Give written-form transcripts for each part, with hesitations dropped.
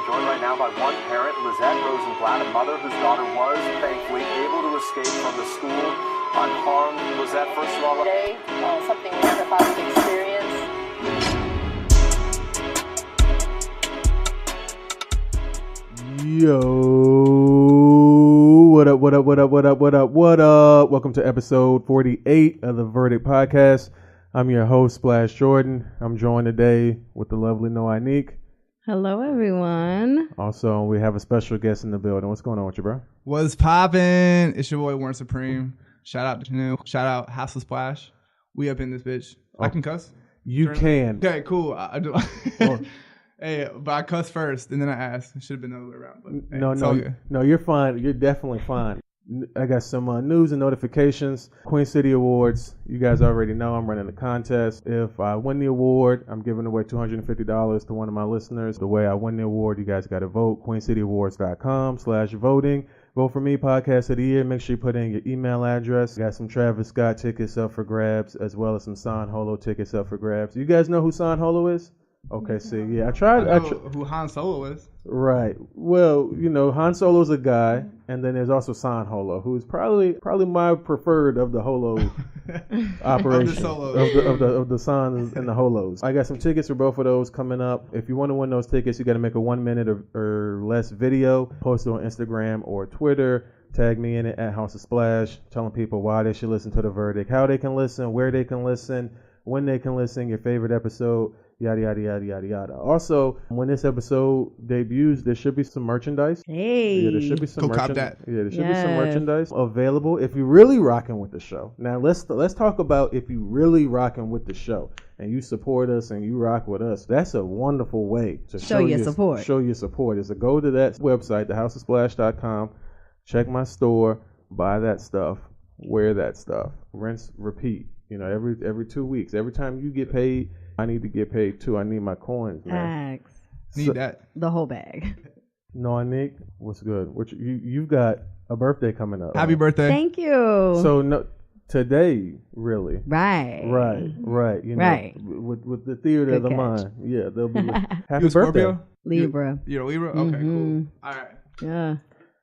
joined right now by one parent, Lizette Rosenblatt, a mother whose daughter was, thankfully, able to escape from the school unharmed. Lizette, first of all, today, something we never thought we'd experience. Yo, what up, what up, what up, what up, what up, what up? Welcome to episode 48 of the Verdict Podcast. I'm your host, Splash Jordan. I'm joined today with the lovely Noanique. Hello, everyone. Also, we have a special guest in the building. What's going on with you, bro? What's poppin'? It's your boy Warren Supreme. Shout out to New. Shout out Hassle Splash. We up in this bitch. Oh, I can cuss? You can. Okay, cool. I do. Well, Hey, but I cuss first and then I ask. It should have been the other way around. But, hey, No, you're fine. You're definitely fine. I got some news and notifications. Queen City Awards. You guys already know I'm running a contest. If I win the award, I'm giving away $250 to one of my listeners. The way I win the award, you guys got to vote. QueenCityAwards.com/voting. Vote for me, Podcast of the Year. Make sure you put in your email address. Got some Travis Scott tickets up for grabs, as well as some San Holo tickets up for grabs. You guys know who San Holo is? Okay, see, yeah, I tried. I know who Han Solo is. Right. Well, you know, Han Solo's a guy, and then there's also San Holo, who is probably my preferred of the Holo operation of the Sans and the Holos. I got some tickets for both of those coming up. If you want to win those tickets, you got to make a 1 minute or less video, post it on Instagram or Twitter. Tag me in it at House of Splash, telling people why they should listen to The Verdict, how they can listen, where they can listen, when they can listen, your favorite episode. Yada, yada, yada, yada, yada. Also, when this episode debuts, there should be some merchandise. Hey. Yeah, there should be some merchandise. Yeah, there should be some merchandise available if you're really rocking with the show. Now, let's talk about if you really rocking with the show and you support us and you rock with us. That's a wonderful way to show your support. Show your support is to go to that website, thehouseofsplash.com, check my store, buy that stuff, wear that stuff, rinse, repeat. You know, every 2 weeks, every time you get paid, I need to get paid too. I need my coins, man. Thanks. Need that. The whole bag. No, Nick, what's good? You've got a birthday coming up. Happy birthday. Thank you. So no, today, really. Right. You know, Right. With the theater of the mind. Yeah, they'll be happy You a birthday. Scorpio? Libra. You're a Libra? Okay, cool. All right. Yeah.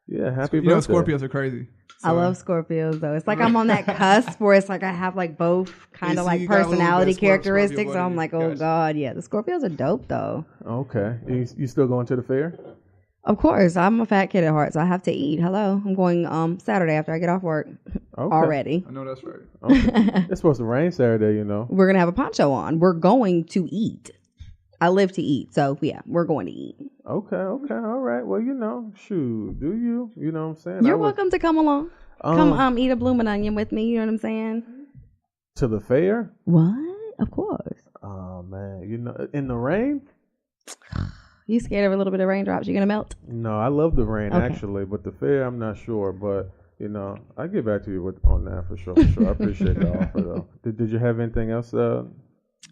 Yeah, happy You know, birthday. Scorpios are crazy. I love Scorpios, though. It's like I'm on that cusp where it's like I have like both kind of so like you got a little personality bit of Scorpio characteristics. So blood I'm in like, you. oh, Gotcha. God. Yeah, the Scorpios are dope, though. Okay. You still going to the fair? Of course. I'm a fat kid at heart, so I have to eat. Hello. I'm going Saturday after I get off work already. I know that's right. Okay. It's supposed to rain Saturday, you know. We're going to have a poncho on. We're going to eat. I live to eat. So, yeah, we're going to eat. Okay. All right. Well, you know, shoot. Do you? You know what I'm saying? You're welcome to come along. Come eat a blooming onion with me. You know what I'm saying? To the fair? What? Of course. Oh, man. You know, in the rain? You scared of a little bit of raindrops? You gonna melt? No, I love the rain, Okay. actually. But the fair, I'm not sure. But, you know, I'll get back to you on that for sure. I appreciate the offer, though. Did you have anything else?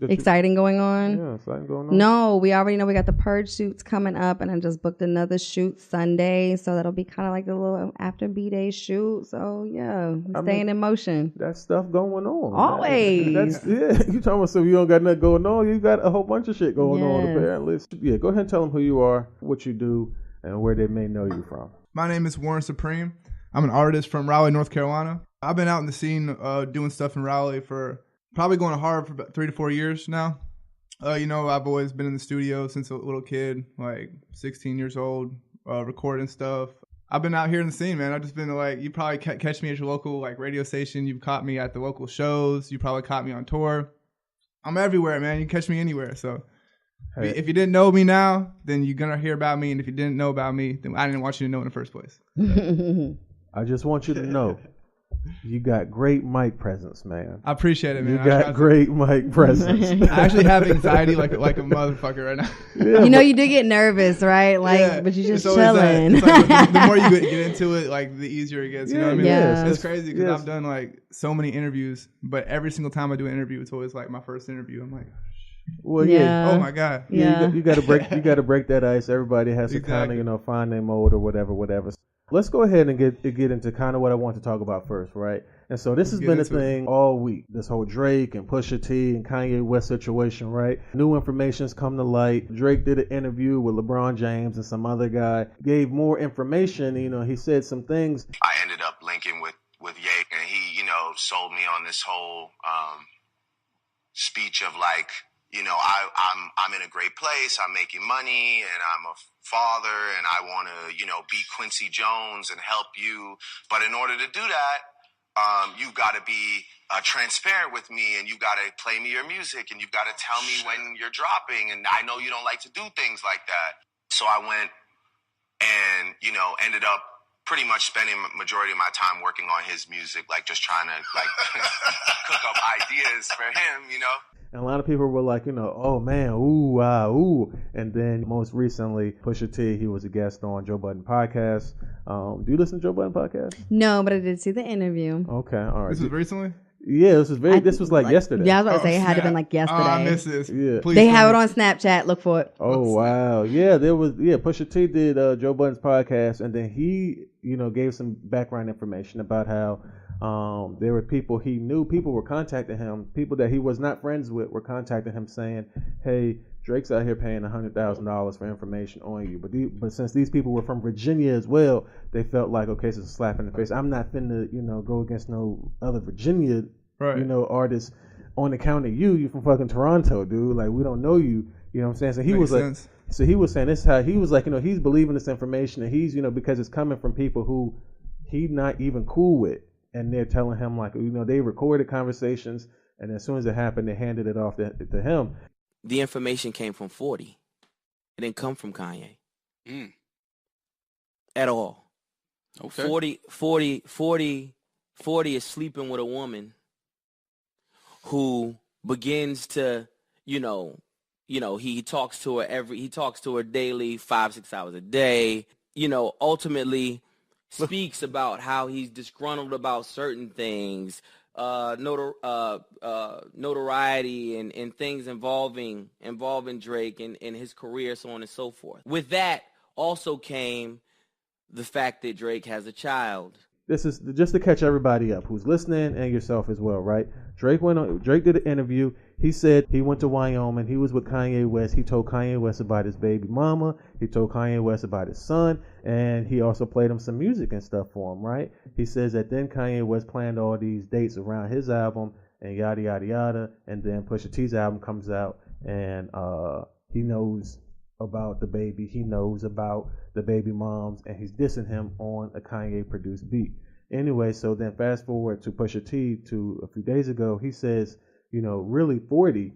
Exciting going on? Yeah, exciting going on? No, we already know we got the purge shoots coming up, and I just booked another shoot Sunday, so that'll be kind of like the little after B-Day shoot. So yeah, staying in motion. That stuff going on. Always. You talking about so you don't got nothing going on? You got a whole bunch of shit going on Yes. apparently. Yeah, go ahead and tell them who you are, what you do, and where they may know you from. My name is Warren Supreme. I'm an artist from Raleigh, North Carolina. I've been out in the scene doing stuff in Raleigh for probably going hard for about 3 to 4 years now. You know, I've always been in the studio since a little kid, like 16 years old, recording stuff. I've been out here in the scene, man. I've just been like, you probably catch me at your local like radio station. You've caught me at the local shows. You probably caught me on tour. I'm everywhere, man. You can catch me anywhere. So Hey. if you didn't know me now, then you're going to hear about me. And if you didn't know about me, then I didn't want you to know in the first place. I just want you to know you got great mic presence, man. I appreciate it, man. You got great mic presence. I actually have anxiety like a motherfucker right now. Yeah, You know, you do get nervous, right? Like, Yeah, but you're just it's always that. chilling. It's like the more you get into it, like the easier it gets. You know what I mean? Yeah. It's crazy because Yes. I've done like so many interviews, but every single time I do an interview, it's always like my first interview. I'm like, Well, yeah. oh my God. Yeah. You got to break that ice. Everybody has to kind Exactly. of, find their mode or whatever. Let's go ahead and get into kind of what I want to talk about first, right? And so this has been a thing all week, this whole Drake and Pusha T and Kanye West situation, right? New information's come to light. Drake did an interview with LeBron James and some other guy, gave more information. He said some things. I ended up linking with Ye, and he, sold me on this whole speech of like, I'm in a great place, I'm making money, and I'm a father, and I want to, be Quincy Jones and help you. But in order to do that, you've got to be transparent with me, and you've got to play me your music, and you've got to tell me when you're dropping. And I know you don't like to do things like that. So I went and, ended up pretty much spending majority of my time working on his music, like just trying to like cook up ideas for him, And a lot of people were like, oh man, ooh, ooh. And then most recently, Pusha T, he was a guest on Joe Budden podcast. Do you listen to Joe Budden podcast? No, but I did see the interview. Okay, all right. This was recently? Yeah, this was like yesterday. Yeah, I was about to say it had to been like yesterday. Oh, I missed this. Yeah. Please they have it on Snapchat. Look for it. Oh wow, yeah, Pusha T did Joe Budden's podcast, and then he, gave some background information about how there were people he knew, people were contacting him, people that he was not friends with were contacting him saying, hey, Drake's out here paying $100,000 for information on you. But since these people were from Virginia as well, they felt like, okay, it's a slap in the face. I'm not finna, go against no other Virginia, artists on account of you. You from fucking Toronto, dude. Like, we don't know you. You know what I'm saying? So he was like, so he was saying this is how he was like, he's believing this information, and he's, because it's coming from people who he's not even cool with. And they're telling him like, they recorded conversations, and as soon as it happened, they handed it off to him. The information came from 40. It didn't come from Kanye. At all. Okay. 40 is sleeping with a woman who begins to, he talks to her daily, 5-6 hours a day, ultimately speaks about how he's disgruntled about certain things, notoriety and things involving Drake and his career, so on and so forth. With that also came the fact that Drake has a child. This is just to catch everybody up who's listening and yourself as well, right? Drake did an interview. He said he went to Wyoming. He was with Kanye West. He told Kanye West about his baby mama. He told Kanye West about his son. And he also played him some music and stuff for him, right? He says that then Kanye West planned all these dates around his album and yada, yada, yada. And then Pusha T's album comes out, and he knows about the baby. He knows about the baby moms, and he's dissing him on a Kanye-produced beat. Anyway, so then fast forward to Pusha T to a few days ago. He says, really 40,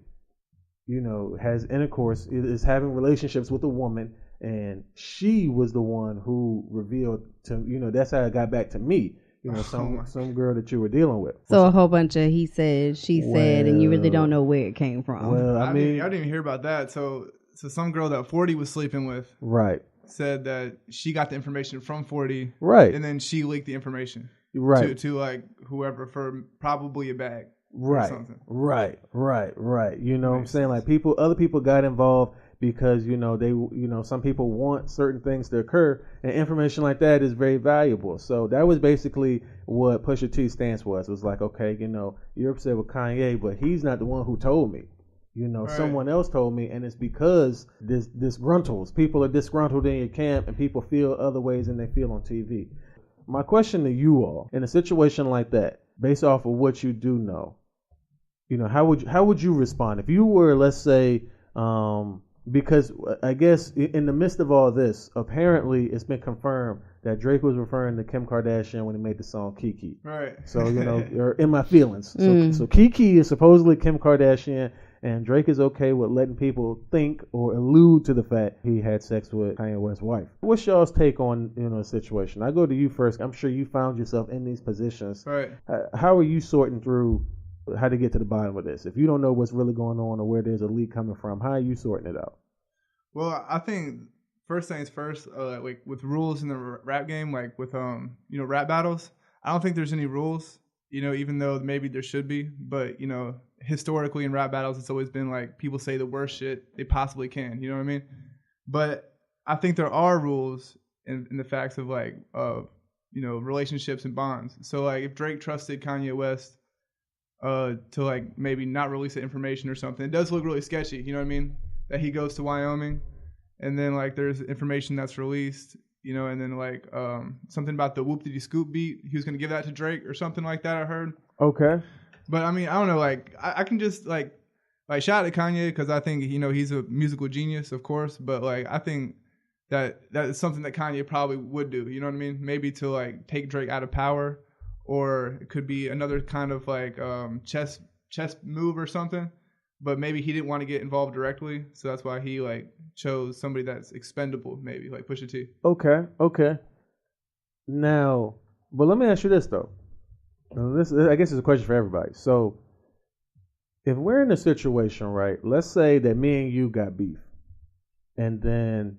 has intercourse, is having relationships with a woman, and she was the one who revealed to, that's how it got back to me. Some girl that you were dealing with. So a whole bunch of he said, she said, and you really don't know where it came from. Well, I didn't even hear about that. So some girl that 40 was sleeping with, right, said that she got the information from 40, right, and then she leaked the information, right, to like whoever for probably a bag, right, or something. right. You know what I'm saying? Like other people got involved because they some people want certain things to occur, and information like that is very valuable. So that was basically what Pusha T's stance was. It was like, okay, you're upset with Kanye, but he's not the one who told me. Right. Someone else told me, and it's because this disgruntles. People are disgruntled in your camp, and people feel other ways than they feel on TV. My question to you all, in a situation like that, based off of what you do know, how would you respond if you were, let's say, because I guess in the midst of all this, apparently it's been confirmed that Drake was referring to Kim Kardashian when he made the song Kiki. Right. So you're in my feelings. So Kiki is supposedly Kim Kardashian. And Drake is okay with letting people think or allude to the fact he had sex with Kanye West's wife. What's y'all's take on the situation? I go to you first. I'm sure you found yourself in these positions. Right. How are you sorting through how to get to the bottom of this? If you don't know what's really going on or where there's a leak coming from, how are you sorting it out? Well, I think first things first, like with rules in the rap game, like with rap battles, I don't think there's any rules. Even though maybe there should be, but historically in rap battles, it's always been like people say the worst shit they possibly can. You know what I mean? But I think there are rules in the facts of like relationships and bonds. So like if Drake trusted Kanye West to like maybe not release the information or something, it does look really sketchy. You know what I mean? That he goes to Wyoming, and then like there's information that's released. And then like something about the Whoop-Diddy Scoop beat. He was gonna give that to Drake or something like that. I heard. Okay. But I mean, I don't know. Like I can just like shout at Kanye because I think he's a musical genius, of course. But like I think that is something that Kanye probably would do. You know what I mean? Maybe to like take Drake out of power, or it could be another kind of like chess move or something. But maybe he didn't want to get involved directly, so that's why he like chose somebody that's expendable, maybe like Pusha T. Okay. Now, but let me ask you this though. Now, this I guess is a question for everybody. So, if we're in a situation, right? Let's say that me and you got beef, and then,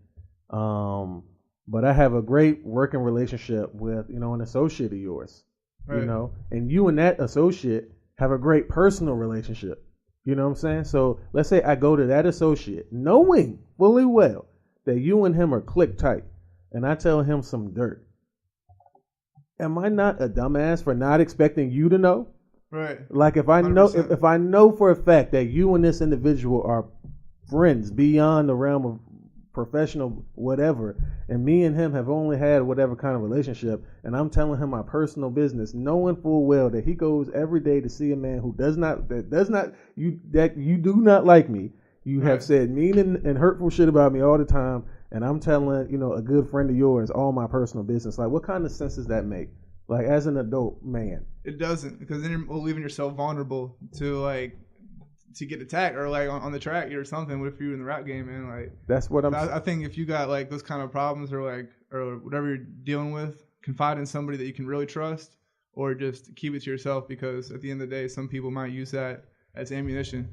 but I have a great working relationship with an associate of yours, right. And you and that associate have a great personal relationship. You know what I'm saying? So let's say I go to that associate knowing fully well that you and him are click tight, and I tell him some dirt. Am I not a dumbass for not expecting you to know? Right. Like if I 100%. Know if I know for a fact that you and this individual are friends beyond the realm of professional whatever, and me and him have only had whatever kind of relationship, and I'm telling him my personal business, knowing full well that he goes every day to see a man who you do not like me. You have said mean and hurtful shit about me all the time, and I'm telling a good friend of yours all my personal business. Like, what kind of sense does that make? Like, as an adult man, it doesn't, because then you're leaving yourself vulnerable to get attacked or like on the track or something. What if you're in the rap game, man? Like that's what I think if you got like those kind of problems or whatever you're dealing with, confide in somebody that you can really trust, or just keep it to yourself, because at the end of the day, some people might use that as ammunition.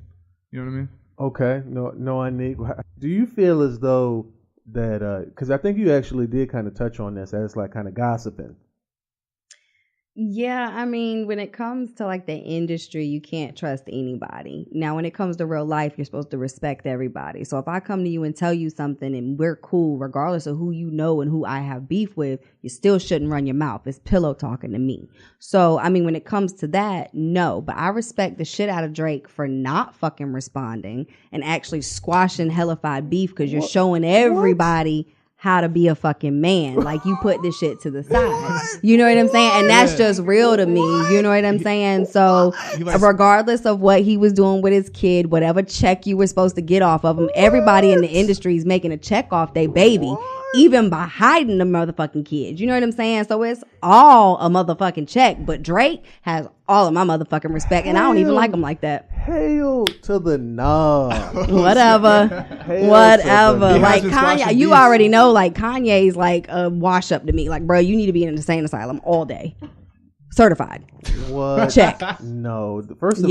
You know what I mean? Okay. No, Aniq. Do you feel as though that because I think you actually did kind of touch on this as like kind of gossiping. Yeah, I mean, when it comes to like the industry, you can't trust anybody. Now, when it comes to real life, you're supposed to respect everybody. So if I come to you and tell you something and we're cool, regardless of who you know and who I have beef with, you still shouldn't run your mouth. It's pillow talking to me. So, I mean, when it comes to that, no. But I respect the shit out of Drake for not fucking responding and actually squashing hellified beef, because you're showing everybody how to be a fucking man. Like, you put this shit to the side. You know what I'm saying? And that's just real to me. You know what I'm saying? So regardless of what he was doing with his kid, whatever check you were supposed to get off of him, everybody in the industry is making a check off their baby, even by hiding the motherfucking kids. You know what I'm saying? So it's all a motherfucking check. But Drake has all of my motherfucking respect, and I don't even like him like that. Hail to the nah. Whatever. Like Kanye, you already know, like Kanye's like a wash up to me. Like, bro, you need to be in an insane asylum all day. Certified. What? Check. No. First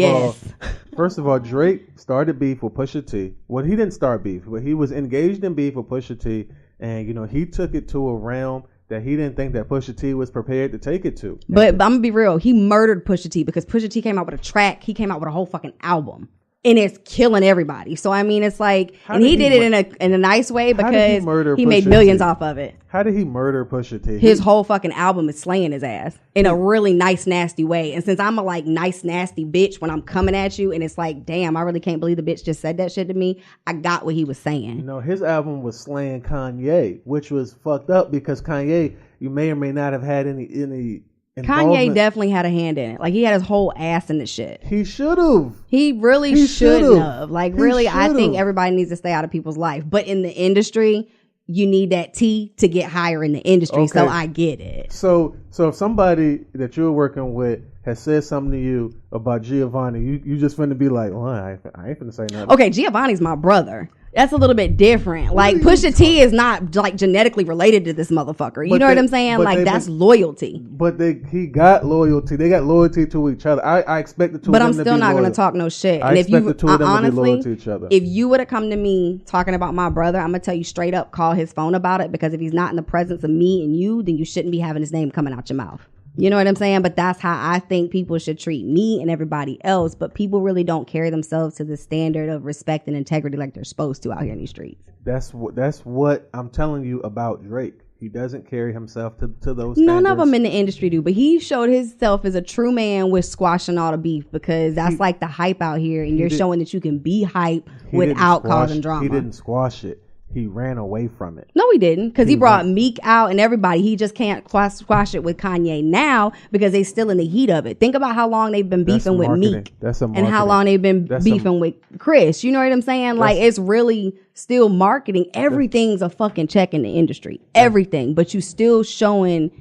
of all, Drake started beef with Pusha T. Well, he didn't start beef, but he was engaged in beef with Pusha T, and he took it to a realm that he didn't think that Pusha T was prepared to take it to. But I'm gonna be real, he murdered Pusha T, because Pusha T came out with a track, he came out with a whole fucking album, and it's killing everybody. So I mean, it's like, and he did it in a nice way, because he made millions off of it. How did he murder Pusha T? His whole fucking album is slaying his ass in a really nice, nasty way. And since I'm a like nice, nasty bitch when I'm coming at you, and it's like, damn, I really can't believe the bitch just said that shit to me, I got what he was saying. His album was slaying Kanye, which was fucked up, because Kanye, you may or may not have had any Kanye definitely had a hand in it. Like, he had his whole ass in the shit. He should have. He really shouldn't have. Like, really, I think everybody needs to stay out of people's life. But in the industry, you need that T to get higher in the industry. Okay. So I get it. So if somebody that you're working with has said something to you about Giovanni, you just finna be like, well, I ain't finna say nothing. Okay, Giovanni's my brother. That's a little bit different. Like, Pusha T is not like genetically related to this motherfucker. You know what I'm saying? Like, that's loyalty. But he got loyalty. They got loyalty to each other. I expect the two of them to be loyal. But I'm still not going to talk no shit. I expect the two of them to be loyal to each other. If you would have come to me talking about my brother, I'm going to tell you straight up, call his phone about it, because if he's not in the presence of me and you, then you shouldn't be having his name coming out your mouth. You know what I'm saying? But that's how I think people should treat me and everybody else. But people really don't carry themselves to the standard of respect and integrity like they're supposed to out here in these streets. That's what I'm telling you about Drake. He doesn't carry himself to those None standards. of them in the industry do, but he showed himself as a true man with squashing all the beef, because that's like the hype out here, and you're showing that you can be hype without causing drama. He didn't squash it. He ran away from it. No, he didn't, because he brought Meek out and everybody. He just can't squash it with Kanye now because they still in the heat of it. Think about how long they've been beefing with Meek, and how long they've been beefing with Chris. You know what I'm saying? Like, it's really still marketing. Everything's a fucking check in the industry. Everything, but you still showing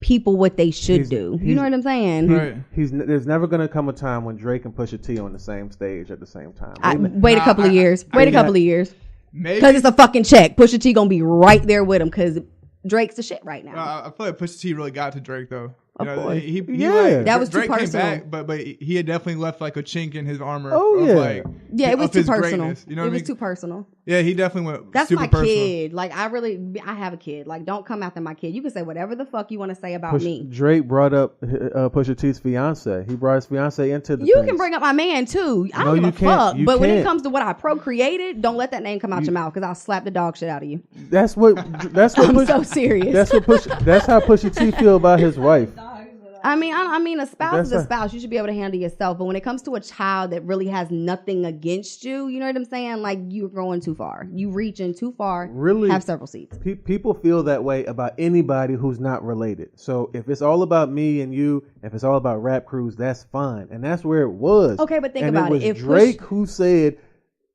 people what they should do. You know what I'm saying? Right. There's never going to come a time when Drake and Pusha T on the same stage at the same time. Wait a couple of years. Wait a couple of years. Maybe. Because it's a fucking check. Pusha T gonna be right there with him because Drake's the shit right now. I feel like Pusha T really got to Drake though. Of course. That was Drake too personal. Came back, but he had definitely left like a chink in his armor. Oh, yeah. It was too personal. You know what I mean? It was too personal. Yeah, he definitely went That's super my personal. kid. Like, I have a kid. Like, don't come after my kid. You can say whatever the fuck you want to say about me. Drake brought up Pusha T's fiance. He brought his fiance into the You things. can bring up my man too. I don't No, give a you can't. fuck. You But when it can't. comes to what I procreated, don't let that name come out your mouth, because I'll slap the dog shit out of you. That's what I'm so serious. That's how Pusha T feel about his wife. I mean, a spouse That's is a spouse. You should be able to handle yourself. But when it comes to a child that really has nothing against you, you know what I'm saying? Like, you're going too far. You reaching too far. Really, have several seats. People feel that way about anybody who's not related. So if it's all about me and you, if it's all about rap crews, that's fine. And that's where it was. Okay, but think and about it. Was If Drake who said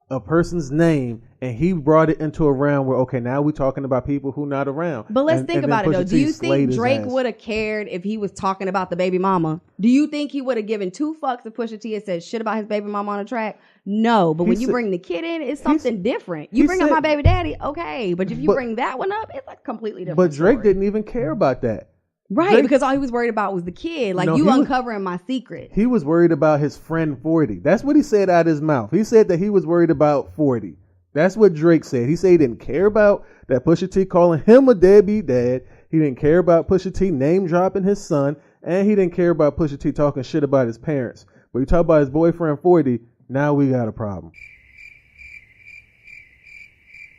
a person's name, and he brought it into a realm where, okay, now we're talking about people who not around. But let's think about it, though. Do you think Drake would would have cared if he was talking about the baby mama? Do you think he would have given two fucks if Pusha T had said shit about his baby mama on a track? No. But when you bring the kid in, it's something different. You bring up my baby daddy, okay. But if you bring that one up, it's like completely different. But Drake story. didn't even care about that. Right, Drake, because all he was worried about was the kid. Like, uncovering my secret. He was worried about his friend 40. That's what he said out of his mouth. He said that he was worried about 40. That's what Drake said. He said he didn't care about that Pusha T calling him a deadbeat dad. He didn't care about Pusha T name dropping his son. And he didn't care about Pusha T talking shit about his parents. But you talk about his boyfriend 40, now we got a problem.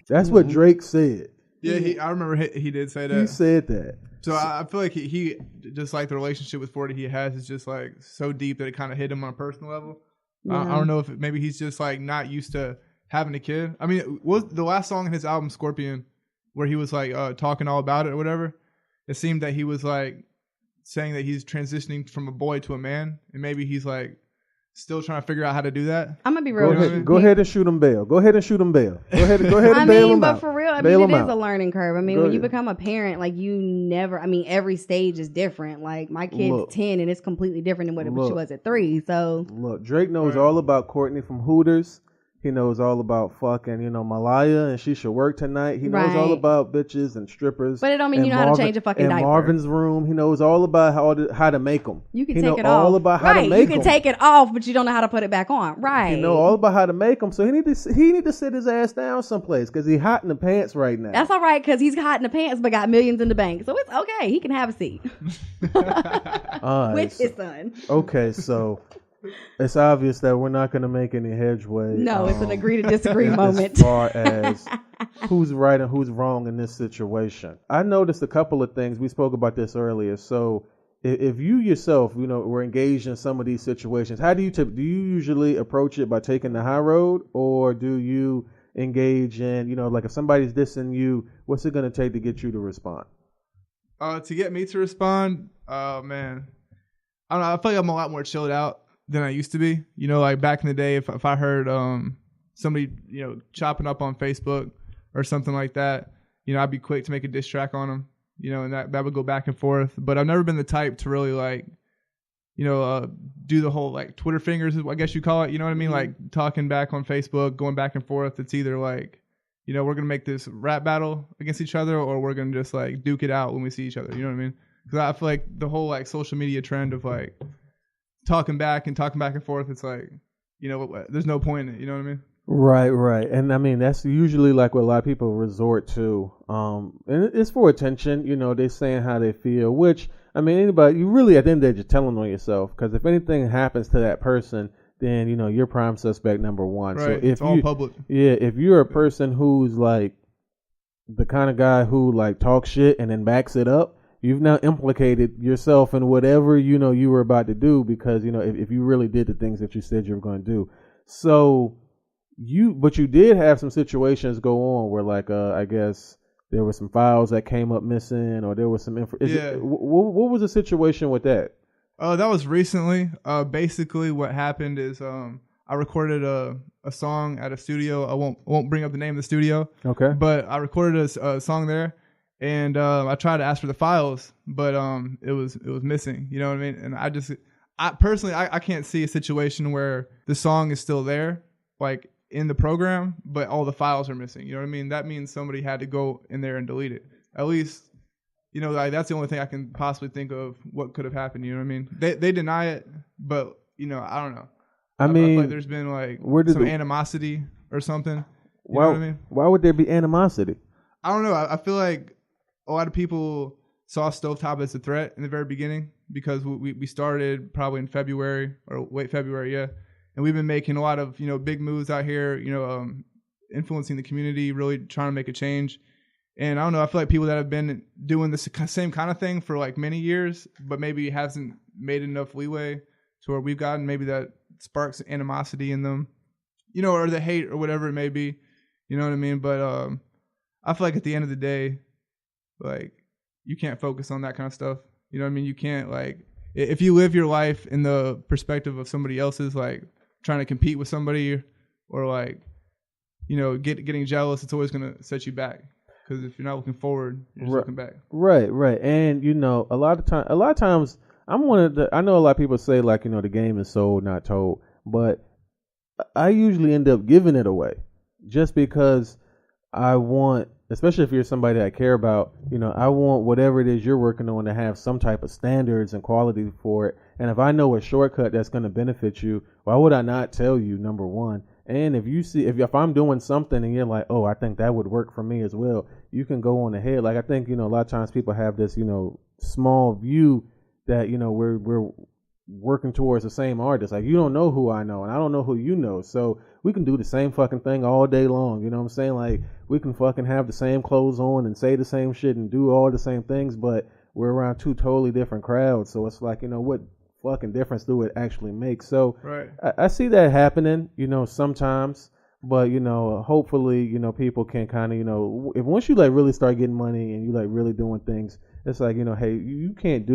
That's what Drake said. Yeah, I remember he did say that. He said that. So I feel like he just like the relationship with 40 he has is just like so deep that it kind of hit him on a personal level. Yeah. I don't know if maybe he's just like not used to having a kid. I mean, was the last song in his album Scorpion where he was like talking all about it or whatever? It seemed that he was like saying that he's transitioning from a boy to a man, and maybe he's like still trying to figure out how to do that. I'm gonna be real. Go ahead and shoot him bail. Go ahead and bail him but out. For real, Bail it him is out. a learning curve. I mean, Go when you ahead. become a parent, like every stage is different. Like, my kid's 10 and it's completely different than what she was at 3. So look, Drake knows all about Courtney from Hooters. He knows all about fucking, Malaya, and she should work tonight. He knows all about bitches and strippers. But it don't mean you know how to change a fucking diaper. Marvin's Room. He knows all about how to make them. You can he take it all off. about how to make them. You can take it off, but you don't know how to put it back on. Right. He know all about how to make them. So he need to sit his ass down someplace because he's hot in the pants right now. That's all right, because he's hot in the pants but got millions in the bank. So it's okay. He can have a seat. With his son. Okay, so it's obvious that we're not going to make any headway. No, it's an agree to disagree moment. As far as who's right and who's wrong in this situation. I noticed a couple of things. We spoke about this earlier. So if you yourself, were engaged in some of these situations, how do you do you usually approach it by taking the high road, or do you engage in, like if somebody's dissing you, what's it going to take to get you to respond? To get me to respond, man, I don't know. I feel like I'm a lot more chilled out than I used to be. Like back in the day, if I heard somebody chopping up on Facebook or something like that, I'd be quick to make a diss track on them, and that would go back and forth. But I've never been the type to really like, do the whole like Twitter fingers, I guess you call it. You know what I mean? Like talking back on Facebook, going back and forth. It's either like, we're gonna make this rap battle against each other, or we're gonna just like duke it out when we see each other. You know what I mean? Because I feel like the whole like social media trend of like talking back and forth, it's like, there's no point in it. You know what I mean? Right. And I mean, that's usually like what a lot of people resort to. And it's for attention. They're saying how they feel, which, I mean, anybody, you really at the end of the day just telling on yourself, because if anything happens to that person, then, you're prime suspect number one. Right. So if it's all public. Yeah. If you're a person who's like, the kind of guy who like talks shit and then backs it up, you've now implicated yourself in whatever, you know, you were about to do because, you know, if you really did the things that you said you were going to do. So but you did have some situations go on where like, I guess there were some files that came up missing or there was some what was the situation with that? That was recently. Basically what happened is, I recorded a song at a studio. I won't bring up the name of the studio. Okay. But I recorded a song there, and I tried to ask for the files, but it was missing. You know what I mean? And I personally can't see a situation where the song is still there, like in the program, but all the files are missing. You know what I mean? That means somebody had to go in there and delete it. At least, you know, like that's the only thing I can possibly think of what could have happened. You know what I mean? They deny it, but you know, I don't know. I mean, feel like there's been like some animosity or something. You know what I mean? Why would there be animosity? I don't know. I feel like a lot of people saw Stovetop as a threat in the very beginning because we started probably in February or late February, yeah. And we've been making a lot of, you know, big moves out here, you know, influencing the community, really trying to make a change. And I don't know, I feel like people that have been doing this same kind of thing for like many years, but maybe hasn't made enough leeway to where we've gotten, maybe that sparks animosity in them, you know, or the hate or whatever it may be, you know what I mean? But I feel like at the end of the day, like, you can't focus on that kind of stuff. You know what I mean? You can't, like, if you live your life in the perspective of somebody else's, like, trying to compete with somebody or, like, you know, getting jealous, it's always going to set you back. Because if you're not looking forward, you're just looking back. Right. And, you know, a lot of times, I know a lot of people say, like, you know, the game is sold, not told. But I usually end up giving it away just because I want, especially if you're somebody I care about, you know, I want whatever it is you're working on to have some type of standards and quality for it. And if I know a shortcut that's going to benefit you, why would I not tell you, number one? And if I'm doing something and you're like, oh, I think that would work for me as well, you can go on ahead. Like, I think, you know, a lot of times people have this, you know, small view that, you know, we're working towards the same artist. Like, you don't know who I know and I don't know who you know. So we can do the same fucking thing all day long. You know what I'm saying? Like, we can fucking have the same clothes on and say the same shit and do all the same things, but we're around two totally different crowds. So it's like, you know, what fucking difference do it actually make? So right. I see that happening, you know, sometimes, but, you know, hopefully, you know, people can kind of, you know, once you like really start getting money and you like really doing things, it's like, you know, hey, if you can't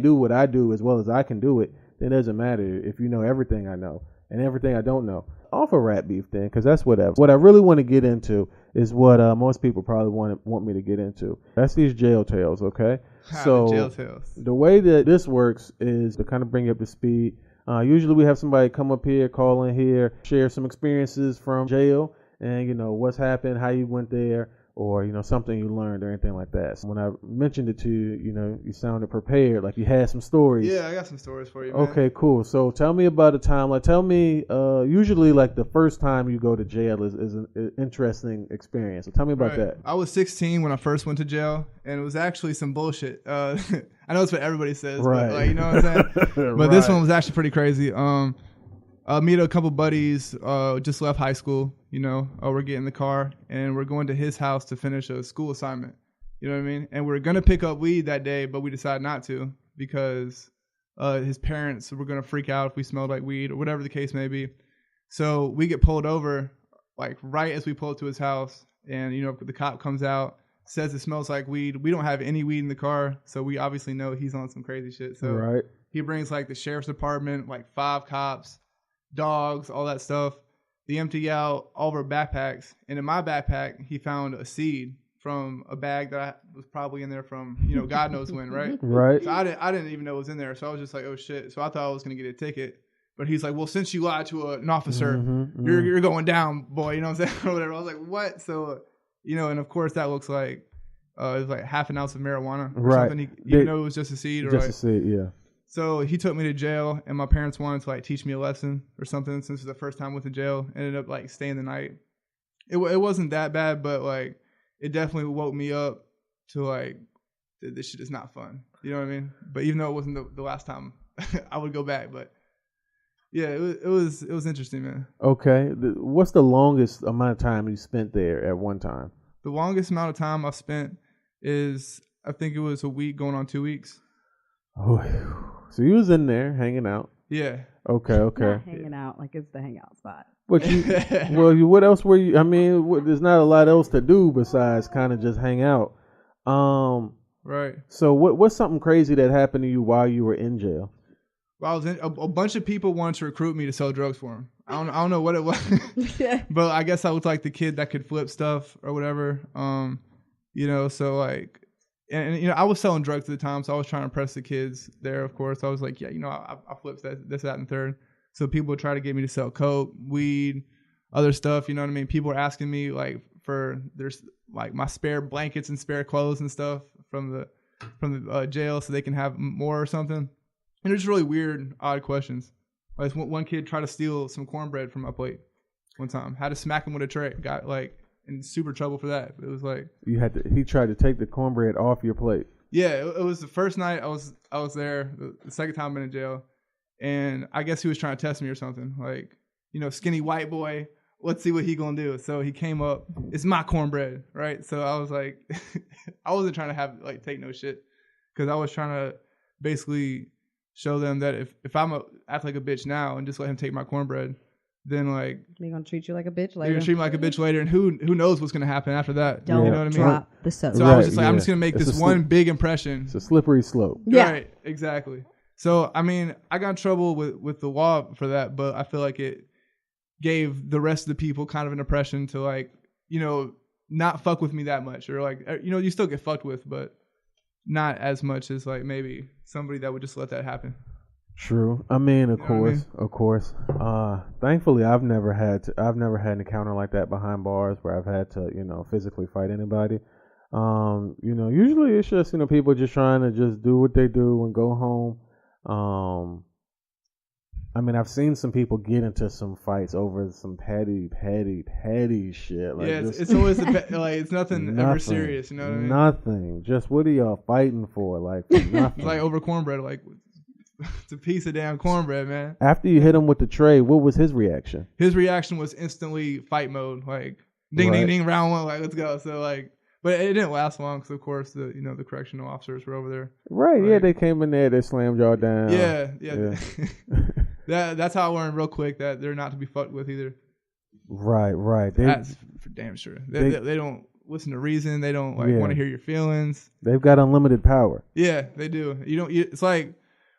do what I do as well as I can do it, then it doesn't matter if you know everything I know and everything I don't know. Off of Rap Beef then, because that's whatever. What I really want to get into is what most people probably want me to get into. That's these jail tales, okay? So jail tales. The way that this works is to kind of bring you up to speed. Usually we have somebody come up here, call in here, share some experiences from jail and, you know, what's happened, how you went there, or, you know, something you learned or anything like that. So when I mentioned it to you, you know, you sounded prepared, like you had some stories. Yeah, I got some stories for you, man. Okay, cool. So tell me about a time, like tell me, usually like the first time you go to jail is an interesting experience. So tell me about that. I was 16 when I first went to jail, and it was actually some bullshit. I know it's what everybody says, right. But like, you know what I'm saying? But this one was actually pretty crazy. Me and a couple buddies just left high school, you know. We're getting in the car, and we're going to his house to finish a school assignment. You know what I mean? And we're going to pick up weed that day, but we decided not to because his parents were going to freak out if we smelled like weed or whatever the case may be. So we get pulled over, like, right as we pull up to his house, and, you know, the cop comes out, says it smells like weed. We don't have any weed in the car, so we obviously know he's on some crazy shit. So right. He brings, like, the sheriff's department, like 5 cops, dogs, all that stuff. They empty out all of our backpacks, and in my backpack he found a seed from a bag that was probably in there from, you know, God knows when, right? Right. So I didn't even know it was in there, so I was just like, oh shit. So I thought I was gonna get a ticket, but he's like, well, since you lied to an officer, you're going down, boy. You know what I'm saying? Or whatever. I was like, what? So, you know, and of course that looks like it was like half an ounce of marijuana or something. Even though it was just a seed, or just a seed, yeah. So he took me to jail, and my parents wanted to like teach me a lesson or something. Since it was the first time I went to jail, ended up like staying the night. It wasn't that bad, but like it definitely woke me up to like this shit is not fun. You know what I mean? But even though it wasn't the last time I would go back, but yeah, it was interesting, man. Okay, what's the longest amount of time you spent there at one time? The longest amount of time I've spent is, I think it was a week going on 2 weeks. Oh, so you was in there hanging out. Yeah. Okay. Not hanging out like it's the hangout spot. But what else were you? I mean, there's not a lot else to do besides kind of just hang out. Right. So what's something crazy that happened to you while you were in jail? Well, I was in, a bunch of people wanted to recruit me to sell drugs for them. I don't know what it was, but I guess I was like the kid that could flip stuff or whatever. So like, and I was selling drugs at the time, so I was trying to impress the kids there. Of course, I was like, yeah, I flipped this, that, and third. So people would try to get me to sell coke, weed, other stuff. You know what I mean? People were asking me like for there's like my spare blankets and spare clothes and stuff from the jail, so they can have more or something. And it's really weird, odd questions. Like one kid tried to steal some cornbread from my plate one time. Had to smack him with a tray. Got like in super trouble for that. It was like he tried to take the cornbread off your plate. Yeah, it was the first night I was there. The second time I've been in jail, and I guess he was trying to test me or something. Like, skinny white boy. Let's see what he gonna do. So he came up. It's my cornbread, right? So I was like, I wasn't trying to take no shit, because I was trying to basically show them that if I'm act like a bitch now and just let him take my cornbread, then like they're gonna treat you like a bitch later. They're gonna treat me like a bitch later, and who knows what's gonna happen after that? Don't you know what I mean? drop the soap. So I was just like, I'm just gonna make this one big impression. It's a slippery slope. Yeah, right, exactly. So I mean, I got in trouble with the law for that, but I feel like it gave the rest of the people kind of an impression to like, not fuck with me that much, or like, you still get fucked with, but not as much as like maybe somebody that would just let that happen. True. I mean, of course. Thankfully, I've never had an encounter like that behind bars where I've had to, physically fight anybody. Usually it's just, people just trying to just do what they do and go home. I mean, I've seen some people get into some fights over some petty shit. Like, yeah, it's always it's nothing ever serious. You know what I mean? Nothing. Just what are y'all fighting for? Like, for nothing. It's like over cornbread. Like, it's a piece of damn cornbread, man. After you hit him with the tray, what was his reaction? His reaction was instantly fight mode. Like, ding, ding, ding, round one. Like, let's go. So like, but it didn't last long because, of course, the correctional officers were over there. Right. Yeah, they came in there. They slammed y'all down. Yeah. That's how I learned real quick that they're not to be fucked with either. Right. That's for damn sure. They don't listen to reason. They don't want to hear your feelings. They've got unlimited power. Yeah, they do. It's like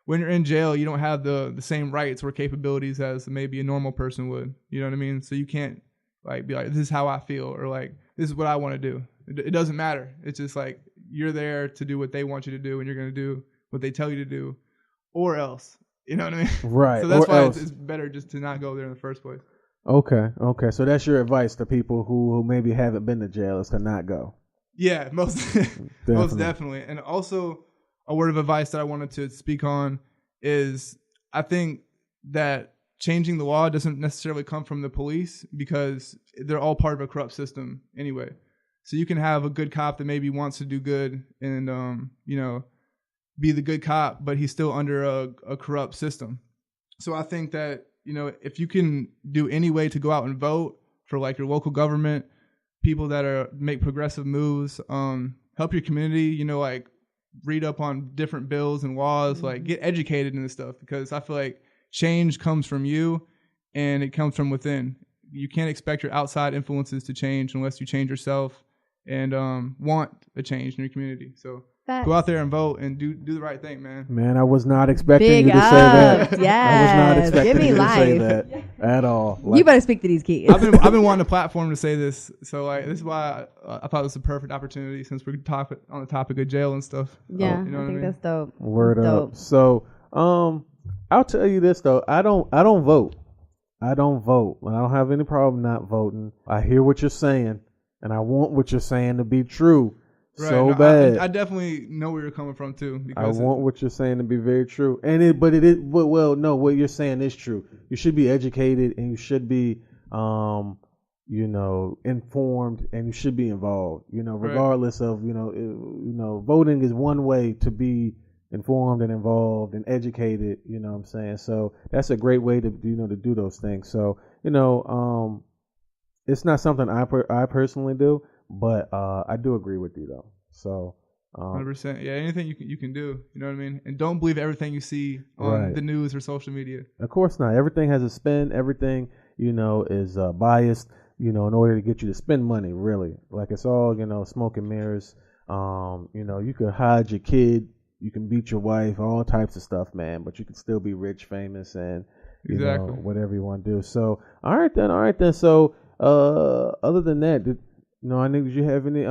when you're in jail, you don't have the same rights or capabilities as maybe a normal person would. You know what I mean? So you can't like be like, this is how I feel, or like, this is what I want to do. It doesn't matter. It's just like you're there to do what they want you to do, and you're going to do what they tell you to do, or else. You know what I mean? Right. So that's why it's better just to not go there in the first place. Okay. So that's your advice to people who maybe haven't been to jail, is to not go. Yeah, most definitely. And also, a word of advice that I wanted to speak on is, I think that changing the law doesn't necessarily come from the police, because they're all part of a corrupt system anyway. So you can have a good cop that maybe wants to do good and be the good cop, but he's still under a corrupt system. So I think that, if you can do any way to go out and vote for like your local government, people that make progressive moves, help your community, like read up on different bills and laws, like get educated in this stuff, because I feel like change comes from you and it comes from within. You can't expect your outside influences to change unless you change yourself and want a change in your community. So go out there and vote and do the right thing, man. Man, I was not expecting you to say that. Yes. I was not expecting Give me you to life. say that at all. You better speak to these kids. I've been wanting a platform to say this, so like this is why I thought it was a perfect opportunity, since we're talking on the topic of jail and stuff. Yeah, you know I think that's dope. Word that's up. Dope. So, I'll tell you this though. I don't vote. I don't vote. I don't have any problem not voting. I hear what you're saying, and I want what you're saying to be true. Right. So bad. I definitely know where you're coming from too. Because I want what you're saying to be very true, no, what you're saying is true. You should be educated, and you should be, informed, and you should be involved. Regardless of voting is one way to be informed and involved and educated. You know what I'm saying? So that's a great way to to do those things. So it's not something I personally do. But I do agree with you though. So 100%. Yeah, anything you can do. You know what I mean? And don't believe everything you see on the news or social media. Of course not. Everything has a spin. Everything, is biased, in order to get you to spend money, really. Like it's all, smoke and mirrors. You can hide your kid. You can beat your wife, all types of stuff, man. But you can still be rich, famous, and, whatever you want to do. So, all right then. So, other than that, did you have any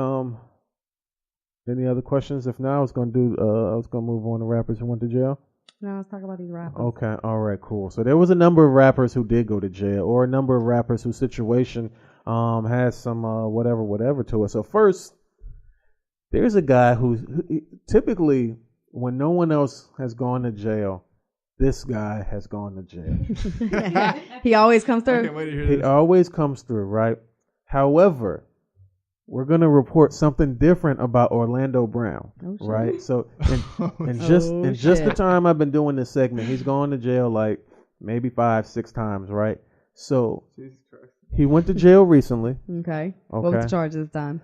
other questions? If not, I was gonna move on to rappers who went to jail. No, let's talk about these rappers. Okay, all right, cool. So there was a number of rappers who did go to jail, or a number of rappers whose situation has some whatever to it. So first, there's a guy who typically, when no one else has gone to jail, this guy has gone to jail. He always comes through. I can't wait to hear He this. always comes through, right? However, we're going to report something different about Orlando Brown, right? So, in just the time I've been doing this segment, he's gone to jail like maybe 5-6 times, right? So, Jesus Christ. he went to jail recently. Okay. What was the charge this time?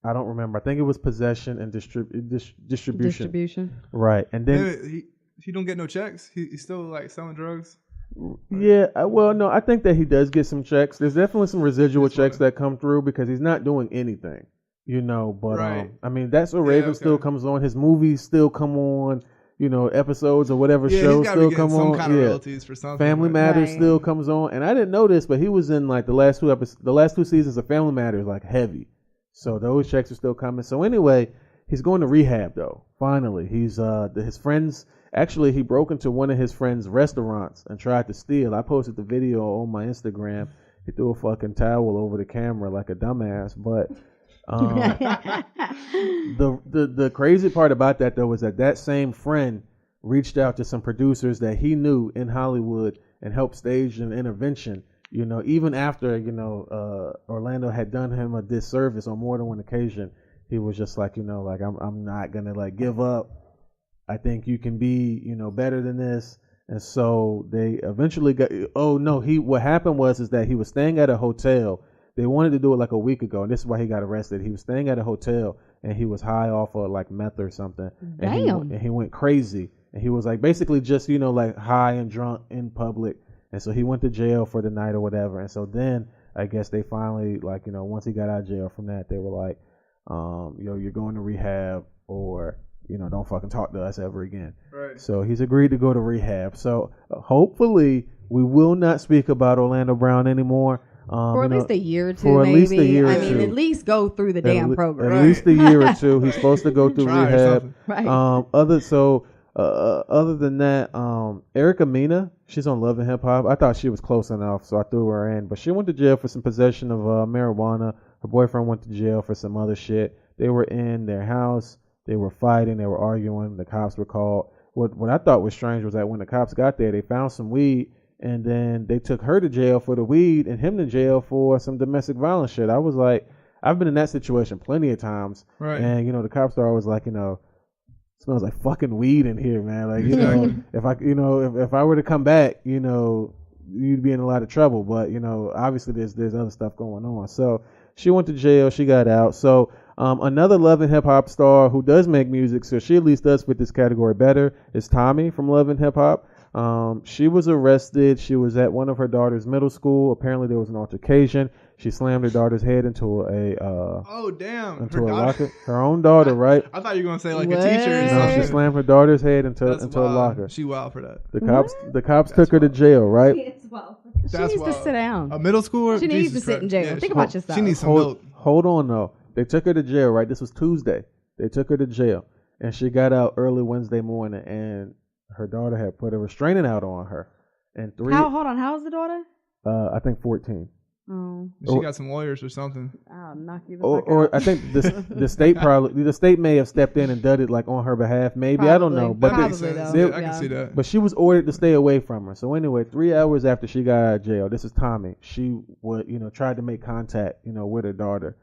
I don't remember. I think it was possession and distribution. Distribution. Right, and then he don't get no checks. He's still like selling drugs. Yeah, well, no, I think that he does get some checks. There's definitely some residual checks that come through because he's not doing anything, but right. I mean, That's So Raven still comes on. His movies still come on, episodes or whatever shows still come on. Kind of royalties for something. Family Matters still comes on, and I didn't know this, but he was in like the last two seasons of Family Matters, like heavy. So those checks are still coming. So anyway, he's going to rehab though. Finally, he's his friends. Actually, he broke into one of his friends' restaurants and tried to steal. I posted the video on my Instagram. He threw a fucking towel over the camera like a dumbass. But the crazy part about that though was that same friend reached out to some producers that he knew in Hollywood and helped stage an intervention. Even after Orlando had done him a disservice on more than one occasion, he was just like I'm not gonna like give up. I think you can be, better than this. And so they eventually got, what happened was that he was staying at a hotel. They wanted to do it like a week ago. And this is why he got arrested. He was staying at a hotel and he was high off of like meth or something. Damn. And he went crazy. And he was like basically just, like high and drunk in public. And so he went to jail for the night or whatever. And so then I guess they finally once he got out of jail from that, they were like, you're going to rehab or, don't fucking talk to us ever again. Right. So he's agreed to go to rehab. So hopefully we will not speak about Orlando Brown anymore. For at least a year or two, for maybe. At least a year or two. I mean, at least go through the damn program. At least a year or two. He's supposed to go through rehab. Right. Other than that, Erica Mena, she's on Love and Hip Hop. I thought she was close enough, so I threw her in. But she went to jail for some possession of marijuana. Her boyfriend went to jail for some other shit. They were in their house. They were fighting. They were arguing. The cops were called. What I thought was strange was that when the cops got there, they found some weed, and then they took her to jail for the weed and him to jail for some domestic violence shit. I was like, I've been in that situation plenty of times. Right. And, the cops are always like, smells like fucking weed in here, man. Like, if I were to come back, you'd be in a lot of trouble. But, obviously there's other stuff going on. So she went to jail. She got out. So another Love and Hip Hop star who does make music, so she at least does fit this category better, is Tommy from Love and Hip Hop. She was arrested. She was at one of her daughter's middle school. Apparently there was an altercation. She slammed her daughter's head into into a locker. Her own daughter, right? I thought you were gonna say like a teacher or No, something. she slammed her daughter's head into a locker. She wild for that. The cops took her to jail, right? She needs to sit down. A middle schooler? She needs to sit in jail. Think about yourself. She needs some milk. Hold on though. They took her to jail, right? This was Tuesday. They took her to jail, and she got out early Wednesday morning, and her daughter had put a restraining order on her. And hold on, how old is the daughter? I think 14. Oh. She got some lawyers or something. I'll knock you the fuck Or out. I think the state may have stepped in and done it like on her behalf. Maybe Probably. I don't know, but That makes sense. they- I can see that. But she was ordered to stay away from her. So anyway, 3 hours after she got out of jail, this is Tommy. She tried to make contact with her daughter.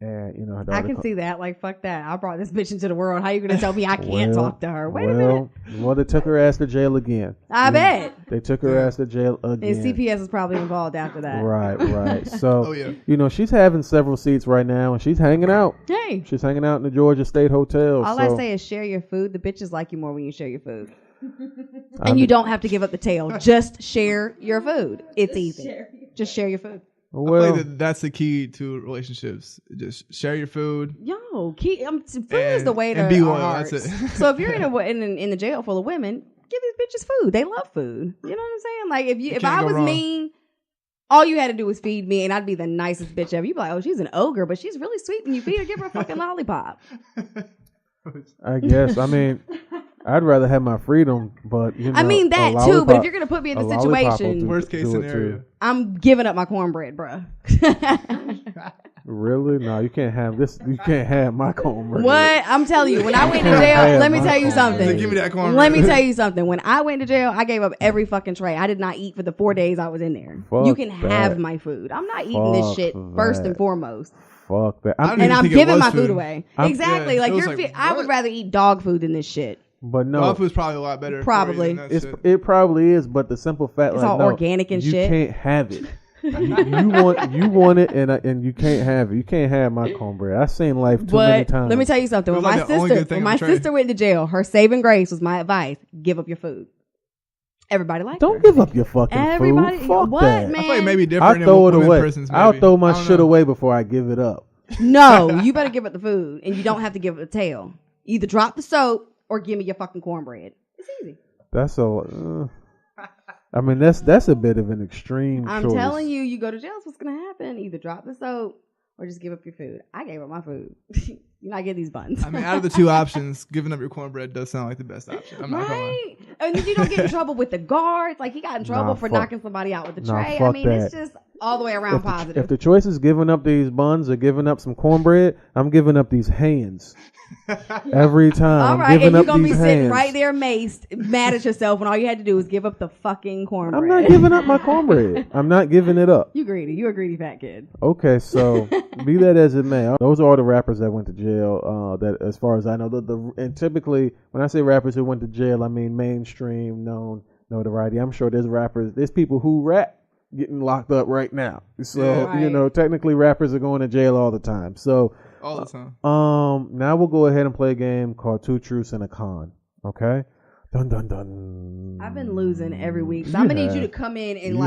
And her I daughter. can see that. Like, fuck that. I brought this bitch into the world. How you gonna tell me I can't talk to her? Wait a minute. Well, they took her ass to jail again. I bet. They took her ass to jail again. And CPS is probably involved after that. Right. So, oh, yeah. She's having several seats right now, and she's hanging out. Hey. She's hanging out in the Georgia State Hotel. All I say is share your food. The bitches like you more when you share your food. And you don't have to give up the tail. Just share your food. It's easy. Just share your food. Well, I feel like that's the key to relationships. Just share your food. Yo, food is the way to and be our loyal. hearts. That's it. So if you're in the jail full of women, give these bitches food. They love food. You know what I'm saying? Like if I was mean, all you had to do was feed me, and I'd be the nicest bitch ever. You'd be like, oh, she's an ogre, but she's really sweet. And you feed her, give her a fucking lollipop. I guess. I mean, I'd rather have my freedom, but I mean that too. But if you're gonna put me in the situation, worst case scenario, I'm giving up my cornbread, bruh. Really? No, you can't have this. You can't have my cornbread. What? I'm telling you, when I went to jail, let me tell you something. Give me that cornbread. Let me tell you something. When I went to jail, I gave up every fucking tray. I did not eat for the 4 days I was in there. You can have my food. I'm not eating this shit first and foremost. Fuck that. And I'm giving my food away. Exactly. Yeah, like I would rather eat dog food than this shit. But no, dog food's probably a lot better. Probably. It probably is, but the simple fact it's all organic and you shit. You can't have it. you want it, and you can't have it. You can't have my cornbread. I've seen life too many times. Let me tell you something. When my sister went to jail, her saving grace was my advice: give up your food. Everybody liked Don't her. give up your fucking Everybody, food. Fuck what, that. man? I feel like maybe different. I'll throw it away. Prisons, I'll throw my shit away before I give it up. No, you better give up the food, and you don't have to give up the tail. Either drop the soap or give me your fucking cornbread. It's easy. That's a. I mean, that's a bit of an extreme. I'm choice. telling you, you go to jail. What's gonna happen? Either drop the soap or just give up your food. I gave up my food. You know, I get these buns. I mean, out of the two options, giving up your cornbread does sound like the best option. I'm not gonna lie. And then you don't get in trouble with the guards. Like he got in trouble for knocking somebody out with the tray. I mean, it's just all the way around positive. If the choice is giving up these buns or giving up some cornbread, I'm giving up these hands. Every time. All right, and you're going to be sitting hands. right there maced, mad at yourself when all you had to do was give up the fucking cornbread. I'm not giving up my cornbread. I'm not giving it up. You greedy. You a greedy fat kid. Okay, so be that as it may, those are all the rappers that went to jail. That, as far as I know, and typically when I say rappers who went to jail, I mean mainstream, known notoriety. I'm sure there's people who rap getting locked up right now. So technically rappers are going to jail all the time. So. All the time. Now we'll go ahead and play a game called Two Truths and a Con. Okay? Dun dun dun. I've been losing every week, so I'm gonna need you to come in and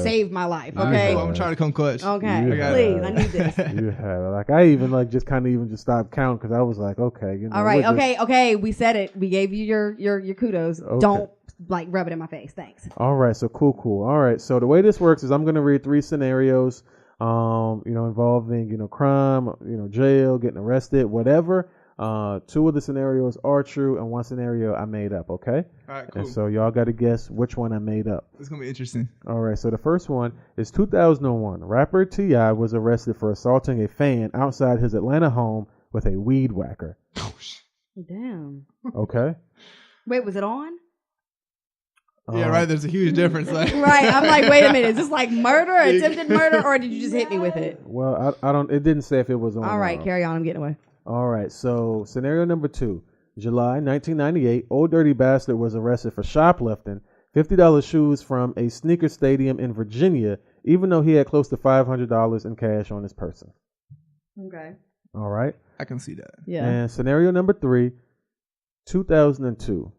save my life. Okay? I'm trying to come clutch. Okay, please, I need this. You have like I even like just kind of even just stopped counting because I was like, okay, you know. All right, okay. We said it. We gave you your kudos. Okay. Don't like rub it in my face. Thanks. All right, so cool. All right, so the way this works is I'm gonna read 3 scenarios. Involving, crime, jail, getting arrested, whatever. 2 of the scenarios are true and 1 scenario I made up, okay? All right, cool. And so y'all got to guess which one I made up. It's going to be interesting. All right, so the first one is 2001. Rapper T.I. was arrested for assaulting a fan outside his Atlanta home with a weed whacker. Damn. Okay. Wait, was it on? Yeah, right. There's a huge difference. Right. I'm like, wait a minute. Is this like murder, attempted murder, or did you just hit me with it? Well, I don't. It didn't say if it was on. All right, carry on. I'm getting away. All right. So scenario number 2, July 1998. Old Dirty Bastard was arrested for shoplifting $50 shoes from a sneaker stadium in Virginia, even though he had close to $500 in cash on his person. Okay. All right. I can see that. Yeah. And scenario number 3, 2002.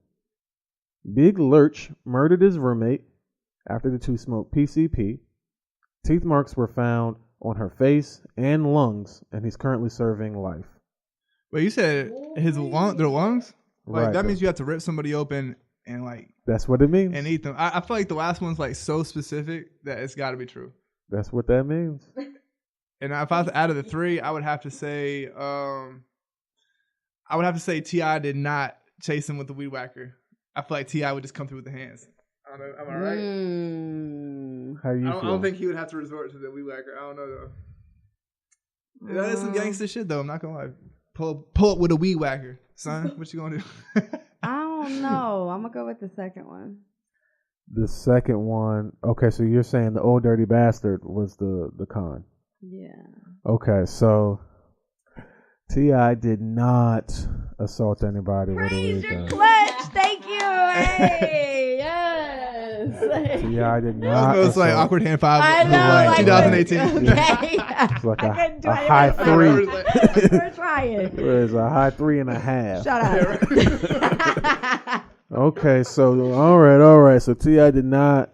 Big Lurch murdered his roommate after the two smoked PCP. Teeth marks were found on her face and lungs, and he's currently serving life. Wait, you said their lungs? Like, Right. that means you have to rip somebody open and, like... That's what it means. And eat them. I feel like the last one's, like, so specific that it's got to be true. That's what that means. And if I was out of the 3, I would have to say... T.I. did not chase him with the weed whacker. I feel like T.I. would just come through with the hands. I don't know. Am I right? How you feel? I don't think he would have to resort to the weed whacker. I don't know, though. That is some gangster shit, though. I'm not going to lie. Pull up with a weed whacker. Son, what you going to do? I don't know. I'm going to go with the second one. The second one. Okay, so you're saying the Old Dirty Bastard was the con. Yeah. Okay, so T.I. did not assault anybody with a Praise weed your gun. clutch. Thank you. Hey, yes. T.I. did not. It's like assault. awkward hand five. I know. Like, Like, 2018. Okay. It's like I couldn't do a it. high It was three. like, we're trying. It's a high 3.5. Shut up. Okay, so all right. So T.I. did not.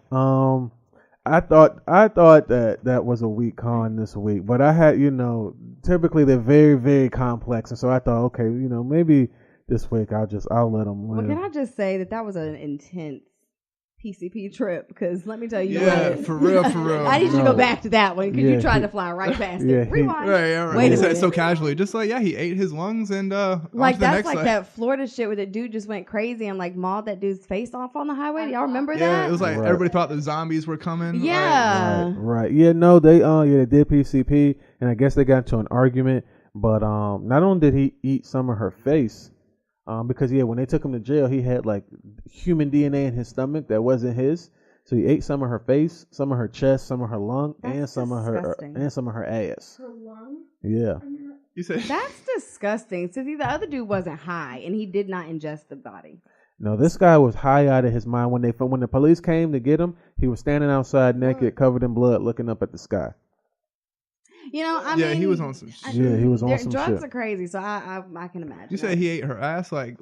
I thought that was a weak con this week, but I had, typically they're very, very complex, and so I thought, okay, maybe this week I'll let them win. Well, can I just say that was an intense PCP trip? Because let me tell you, Yeah, what, for real. I need you to go back to that one because Yeah, you tried to fly right past yeah, it. Rewind. Right. Wait He a said it minute. so casually, just like, yeah, he ate his lungs and Like on to the that's next like life. that Florida shit where the dude just went crazy and like mauled that dude's face off on the highway. Do y'all remember Yeah, that? it was like Right. everybody thought the zombies were coming. Yeah. Right. Yeah, no, they did PCP, and I guess they got into an argument, but not only did he eat some of her face, because when they took him to jail, he had like human DNA in his stomach that wasn't his. So he ate some of her face, some of her chest, some of her lung, That's and some disgusting. of her ass. Her lung? Yeah. You said That's disgusting. So see, the other dude wasn't high and he did not ingest the body. No, this guy was high out of his mind when the police came to get him. He was standing outside naked, covered in blood, looking up at the sky. I yeah, mean, he was on some shit. Yeah, he was on some drugs shit. are crazy, so I can imagine. You said he ate her ass, like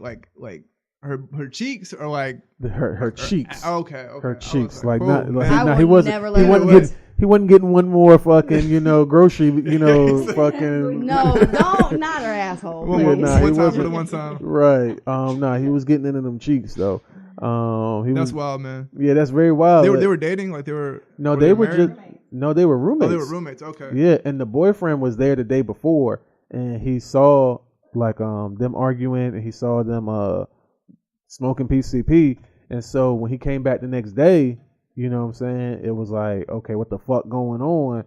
her cheeks, or like Her cheeks. Okay. Her I was cheeks, like, like whoa, not like man. I nah, would he wasn't never he let wasn't it getting he wasn't getting one more fucking grocery fucking No, don't, not her asshole. One Please. nah, he time for wasn't. the one time. Right. He was getting into them cheeks though. That's wild, man. Yeah, that's very wild. They were dating, like they were. No, they were married? just they were roommates. Oh, they were roommates. Okay. Yeah, and the boyfriend was there the day before, and he saw like them arguing, and he saw them smoking PCP, and so when he came back the next day, you know what I'm saying, it was like, okay, what the fuck going on?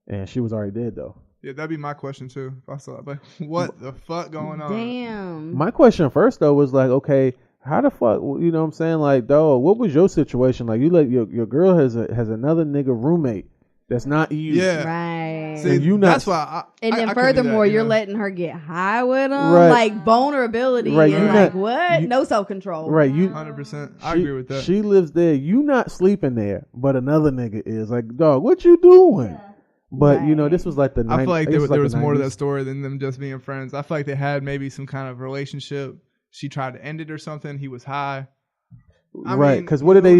And she was already dead though. Yeah, that'd be my question too. If I saw it, but what the fuck going on? Damn. My question first though was like, okay, how the fuck, you know what I'm saying, like, dog, what was your situation? Like, you let your girl has another nigga roommate that's not you. Yeah. Right. See, And you not- that's why. And then I couldn't do furthermore, that, you're know? letting her get high with him, Right. like vulnerability, Right, and you like not- what? you- No self control. Right, you 100%. I agree with that. She lives there. You not sleeping there, but another nigga is. Like, dog, what you doing? But this was like the. I feel like there was more to that 90s. story than them just being friends. I feel like they had maybe some kind of relationship. She tried to end it or something. He was high. Right, because what did they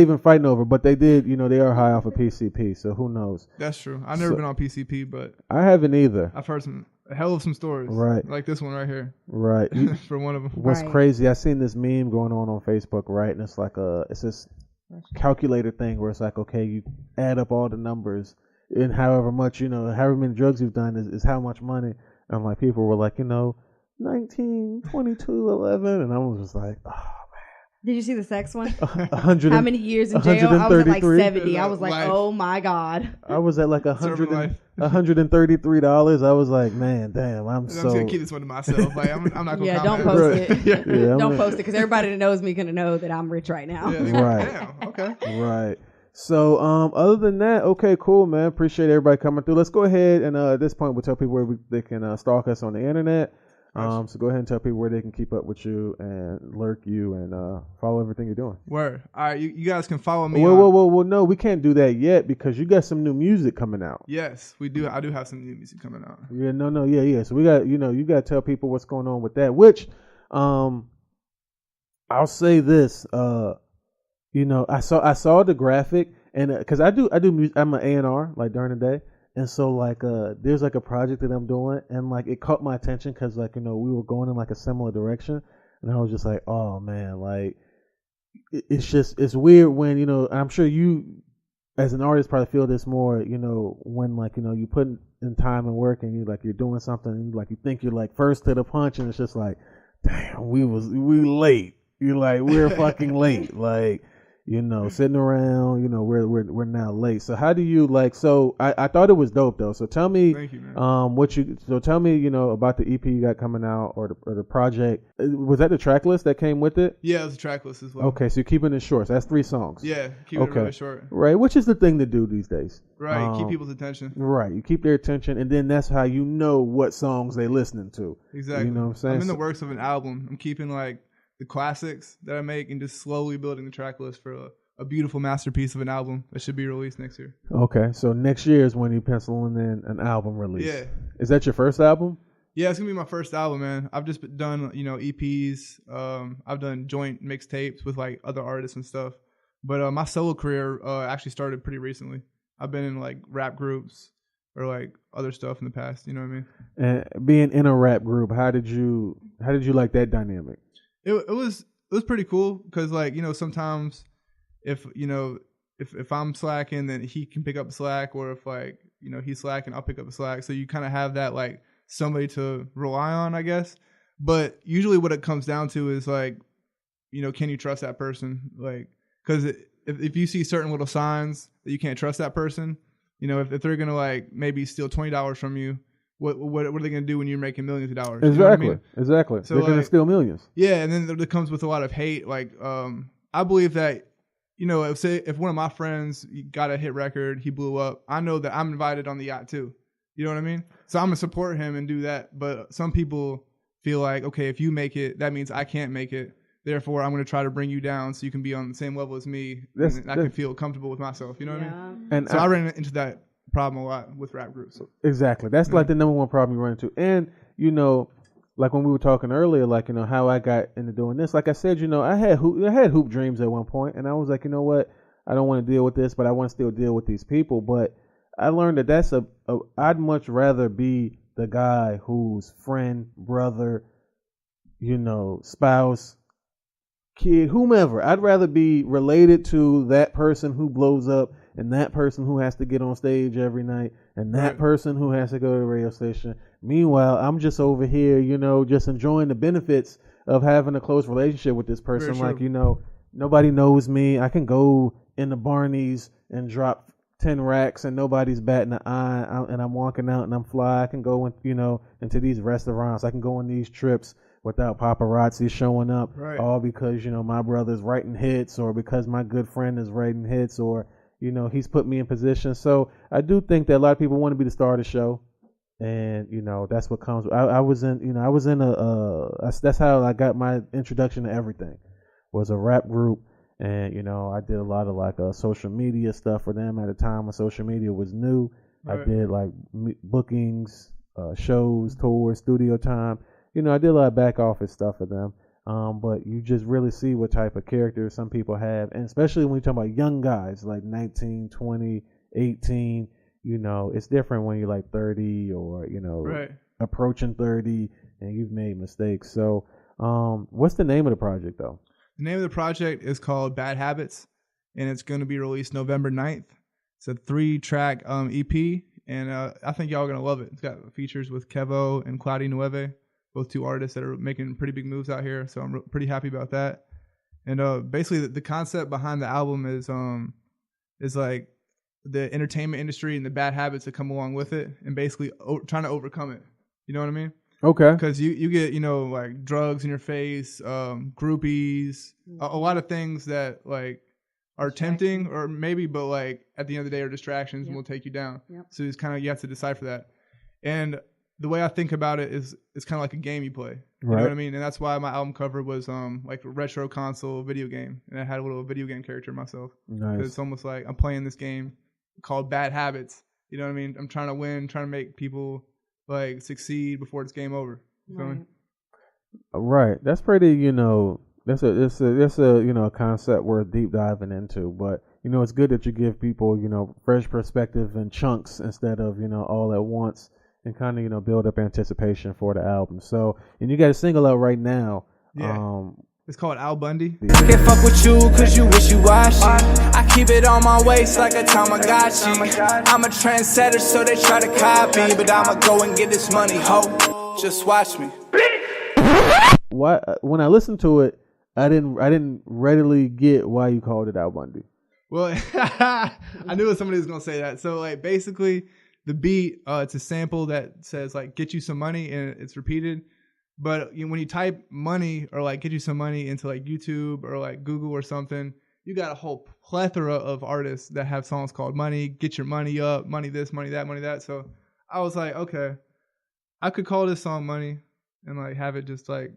even fighting over? But they did, they are high off of PCP, so who knows? That's true. I've never been on PCP, but I haven't either. I've heard a hell of some stories. Right. Like this one right here. Right. For one of them. What's Right. crazy? I seen this meme going on Facebook, right? And it's like it's this calculator thing where it's like, okay, you add up all the numbers and however much, however many drugs you've done is how much money. And like people were like, 19, 22, 11, and I was just like, oh. Did you see the sex one? 100. How many years in jail? I was at like 133. 70. I was like, Life. oh my God. I was at like Serving life. $133. I was like, man, damn, I'm I'm just so. gonna keep this one to myself. Like I'm not gonna. Yeah, don't comment. post it. Yeah, I'm Don't like- post it because everybody that knows me gonna know that I'm rich right now. Yeah, they go, Right. Damn. Okay. Right. So, other than that, okay, cool, man. Appreciate everybody coming through. Let's go ahead and at this point, we'll tell people where they can stalk us on the internet. So go ahead and tell people where they can keep up with you and lurk you and follow everything you're doing. Word. All right, you guys can follow me. Whoa, no, we can't do that yet because you got some new music coming out. Yes, we do. I do have some new music coming out. Yeah, yeah. So we got, you got to tell people what's going on with that. Which, I'll say this, I saw the graphic and because I do music, I'm an A&R like during the day. And so like there's like a project that I'm doing and like it caught my attention because like we were going in like a similar direction and I was just like, oh man, like it's weird when I'm sure you as an artist probably feel this more when like you put in time and work and you're doing something and you think you're like first to the punch and it's just like, damn, we late. You're like, we're fucking late. Like, sitting around, we're now late. So how do you so I thought it was dope though. So tell me, thank you, man. Tell me, about the EP you got coming out or the project. Was that the track list that came with it? Yeah, it was a track list as well. Okay, so you're keeping it short. So that's 3 songs. Yeah, keep it really short. Right, which is the thing to do these days. Right, keep people's attention. Right, you keep their attention, and then that's how you know what songs they listening to. Exactly. You know what I'm saying? I'm in the works of an album. I'm keeping the classics that I make and just slowly building the track list for a beautiful masterpiece of an album that should be released next year. Okay, so next year is when you penciling in an album release. Yeah. Is that your first album? Yeah, it's gonna be my first album, man. I've just done, EPs. I've done joint mixtapes with other artists and stuff. But my solo career actually started pretty recently. I've been in rap groups or other stuff in the past. You know what I mean? And being in a rap group, how did you like that dynamic? It was pretty cool because sometimes if I'm slacking, then he can pick up the slack, or if he's slacking, I'll pick up the slack. So you kind of have that somebody to rely on, I guess. But usually what it comes down to is can you trust that person? Because if you see certain little signs that you can't trust that person, if they're gonna maybe steal $20 from you, what are they gonna do when you're making millions of dollars? Exactly, You know what I mean? exactly. So, they're gonna steal millions. Yeah, and then it comes with a lot of hate. I believe that if one of my friends got a hit record, he blew up, I know that I'm invited on the yacht too. You know what I mean? So I'm gonna support him and do that. But some people feel okay, if you make it, that means I can't make it. Therefore, I'm gonna try to bring you down so you can be on the same level as me, and I can feel comfortable with myself. You know what I mean? And so I ran into that problem a lot with rap groups. Exactly. That's the number one problem you run into. And when we were talking earlier, how I got into doing this. Like I said, I had hoop dreams at one point, and I was like, you know what? I don't want to deal with this, but I want to still deal with these people. But I learned that I'd much rather be the guy whose friend, brother, spouse, kid, whomever. I'd rather be related to that person who blows up, and that person who has to get on stage every night, and that person who has to go to the radio station. Meanwhile, I'm just over here, just enjoying the benefits of having a close relationship with this person. Nobody knows me. I can go in the Barney's and drop 10 racks and nobody's batting an eye, and I'm walking out and I'm fly. I can go into these restaurants. I can go on these trips without paparazzi showing up, all because my brother's writing hits, or because my good friend is writing hits, or he's put me in position. So I do think that a lot of people want to be the star of the show, and that's what comes. That's how I got my introduction to everything, was a rap group. And I did a lot of social media stuff for them at a time when social media was new. I did bookings, shows, tours, studio time. I did a lot of back office stuff for them. But you just really see what type of character some people have, and especially when you talk about young guys 19, 20, 18. It's different when you're 30 or approaching 30 and you've made mistakes. So, what's the name of the project though? The name of the project is called Bad Habits, and it's going to be released November 9th. It's a 3-track EP, and I think y'all are going to love it. It's got features with Kevo and Cloudy Nueve, both 2 artists that are making pretty big moves out here, so I'm pretty happy about that. And basically, the concept behind the album is the entertainment industry and the bad habits that come along with it, and basically trying to overcome it. You know what I mean? Okay. Because you get drugs in your face, groupies, a lot of things that are tempting, or maybe, but at the end of the day are distractions and will take you down. Yep. So it's you have to decipher that. And the way I think about it is it's kind of like a game you play. You know what I mean? And that's why my album cover was a retro console video game, and I had a little video game character myself. Nice. It's almost like I'm playing this game called Bad Habits. You know what I mean? I'm trying to win, trying to make people succeed before it's game over. You feel me? Right. That's pretty, that's a concept worth deep diving into. But it's good that you give people fresh perspective in chunks instead of all at once, and kind of build up anticipation for the album. So, and you got a single out right now. Yeah. It's called Al Bundy. I can't fuck with you cause you wishy-washy. I keep it on my waist like a Tamagotchi. I'm a trendsetter, so they try to copy, but I'ma go and get this money, ho. Just watch me. Why? When I listen to it, I didn't readily get why you called it Al Bundy. Well, I knew somebody was gonna say that. So like basically, the beat, it's a sample that says like "get you some money" and it's repeated. But when you type "money" or like "get you some money" into like YouTube or like Google or something, you got a whole plethora of artists that have songs called "Money," "Get Your Money Up," "Money This," "Money That," "Money That." So I was like, okay, I could call this song "Money" and like have it just like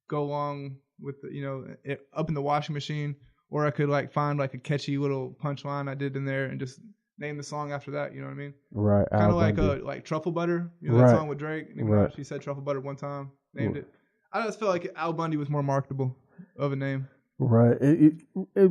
go along with the, it up in the washing machine, or I could like find like a catchy little punchline I did in there and just name the song after that. You know what I mean? Right. Kind of like Truffle Butter. You know that song with Drake? Right. She said Truffle Butter one time, named it. I just felt like Al Bundy was more marketable of a name. Right. It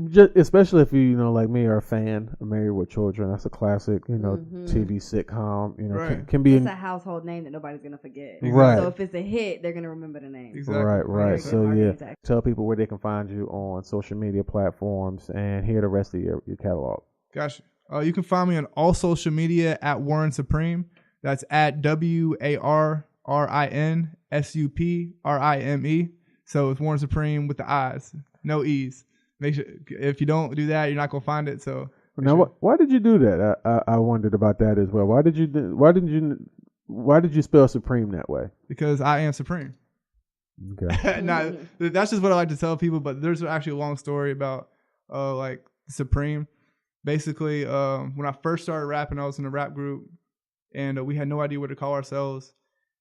just, especially if you like me, are a fan of Married with Children. That's a classic, TV sitcom. Right. Can be it's a household name that nobody's gonna forget. Right. So if it's a hit, they're gonna remember the name. Exactly. Right. So tell people where they can find you on social media platforms and hear the rest of your catalog. Gotcha. You can find me on all social media at Warren Supreme. That's at WARRINSUPRIME. So it's Warren Supreme with the I's, no E's. Make sure if you don't do that, you're not gonna find it. So now, why did you do that? I wondered about that as well. Why did you spell Supreme that way? Because I am Supreme. Okay. No, that's just what I like to tell people. But there's actually a long story about like Supreme. Basically, when I first started rapping, I was in a rap group, and we had no idea what to call ourselves.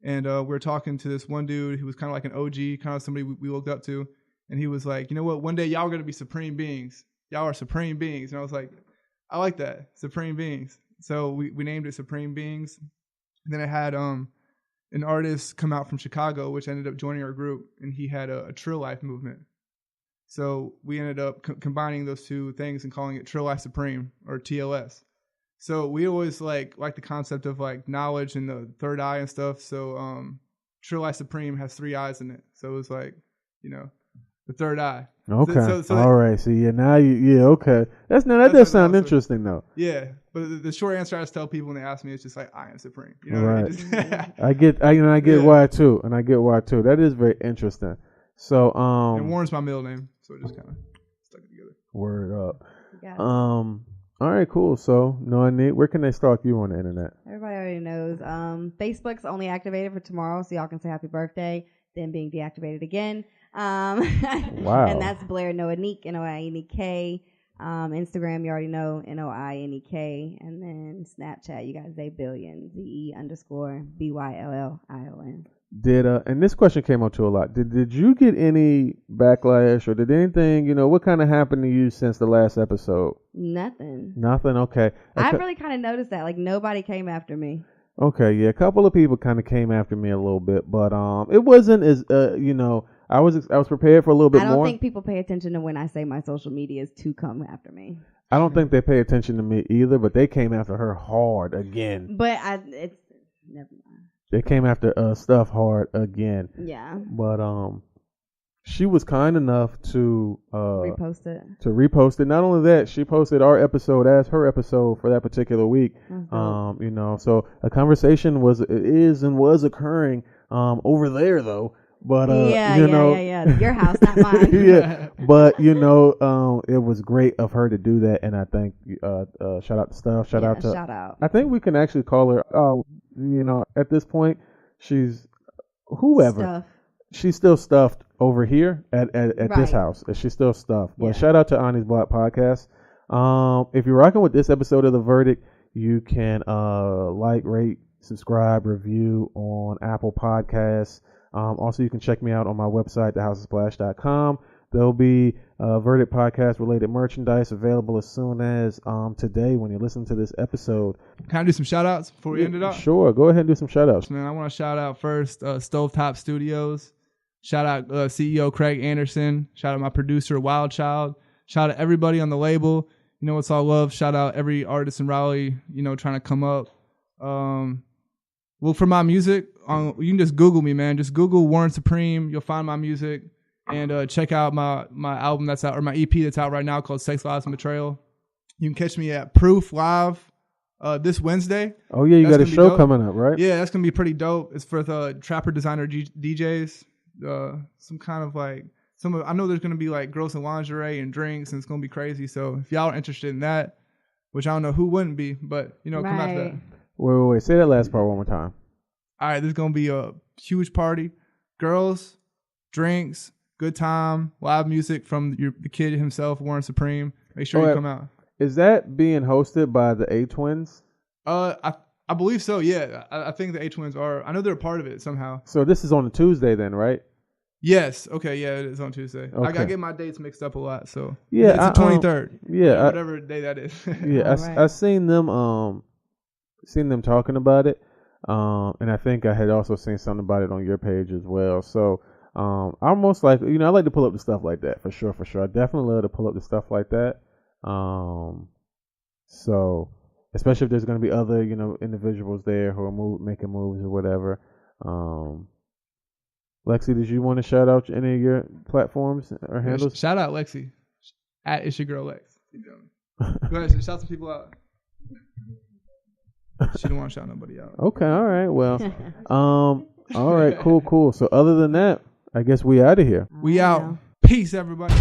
And we were talking to this one dude who was kind of like an OG, kind of somebody we looked up to. And he was like, you know what? One day y'all are going to be supreme beings. Y'all are supreme beings. And I was like, I like that. Supreme beings. So we named it Supreme Beings. And then I had an artist come out from Chicago, which ended up joining our group. And he had a Trill Life movement. So we ended up combining those two things and calling it Trill Life Supreme, or TLS. So we always like the concept of like knowledge and the third eye and stuff. So Trill Life Supreme has 3 eyes in it. So it was like, the third eye. Okay. So all right. So now okay. That does sound interesting though. Yeah, but the short answer I just tell people when they ask me, it's just like, I am Supreme. Right. I get why too, and I get why too. That is very interesting. So and Warren's my middle name, so it just kind of stuck it together. Word up. All right, cool. So, Noah Neat, where can they stalk you on the internet? Everybody already knows. Facebook's only activated for tomorrow, so y'all can say happy birthday, then being deactivated again. Wow. And that's Blair Noah Neek, Noinek. Instagram, you already know, Noinek. And then Snapchat, you got Zaybillion, ZE_BYLLION. And this question came up to a lot. Did you get any backlash, or did anything, what kind of happened to you since the last episode? Nothing. Okay. I really kind of noticed that. Like, nobody came after me. Okay, yeah. A couple of people kind of came after me a little bit, but it wasn't as, I was prepared for a little bit more. I don't think people pay attention to when I say my social media is to come after me. I don't think they pay attention to me either, but they came after her hard again. But it's never mind. They came after stuff hard again. Yeah. But she was kind enough to repost it. Not only that, she posted our episode as her episode for that particular week. Mm-hmm. So a conversation was occurring over there though. But yeah. Your house, not mine. Yeah. But it was great of her to do that, and I think shout out to Stuff. Shout out. I think we can actually call her. At this point, she's whoever. Stuff. She's still stuffed over here at this house. She's still stuffed. But shout out to Ani's Block Podcast. If you're rocking with this episode of The Verdict, you can like, rate, subscribe, review on Apple Podcasts. Also, you can check me out on my website, thehousesplash.com. There'll be Verdict Podcast related merchandise available as soon as today when you listen to this episode. Can I do some shout outs before we end it up? Sure. Go ahead and do some shout outs. Man, I want to shout out first Stovetop Studios. Shout out CEO Craig Anderson. Shout out my producer, Wild Child. Shout out everybody on the label. It's all love. Shout out every artist in Raleigh, trying to come up. Well, for my music, you can just Google me, man. Just Google Warren Supreme. You'll find my music. And check out my album that's out, or my EP that's out right now called Sex, Lies, and Betrayal. You can catch me at Proof Live this Wednesday. Oh, yeah, you got a show coming up, right? Yeah, that's going to be pretty dope. It's for the Trapper Designer DJs. Some kind of like I know there's gonna be like girls in lingerie and drinks, and it's gonna be crazy. So if y'all are interested in that, which I don't know who wouldn't be, but come out to that. Wait. Say that last part one more time. All right, there's gonna be a huge party, girls, drinks, good time, live music from the kid himself, Warren Supreme. Make sure you come out. Is that being hosted by the A-Twins? I believe so. Yeah, I think the A-Twins are. I know they're a part of it somehow. So this is on a Tuesday then, right? Yes. Okay. Yeah, it is on Tuesday. Okay. I get my dates mixed up a lot. So yeah, it's the 23rd. Yeah, whatever day that is. Yeah, I seen them talking about it, and I think I had also seen something about it on your page as well. So I'm most likely, I like to pull up the stuff like that for sure. I definitely love to pull up the stuff like that. So especially if there's going to be other individuals there who are making moves or whatever. Lexi, did you want to shout out any of your platforms or handles? Shout out Lexi at It's Your Girl Lex. Go ahead, shout some people out. She don't want to shout nobody out. Okay, all right. Well, all right, cool. So other than that, I guess we out of here. We out. Peace, everybody.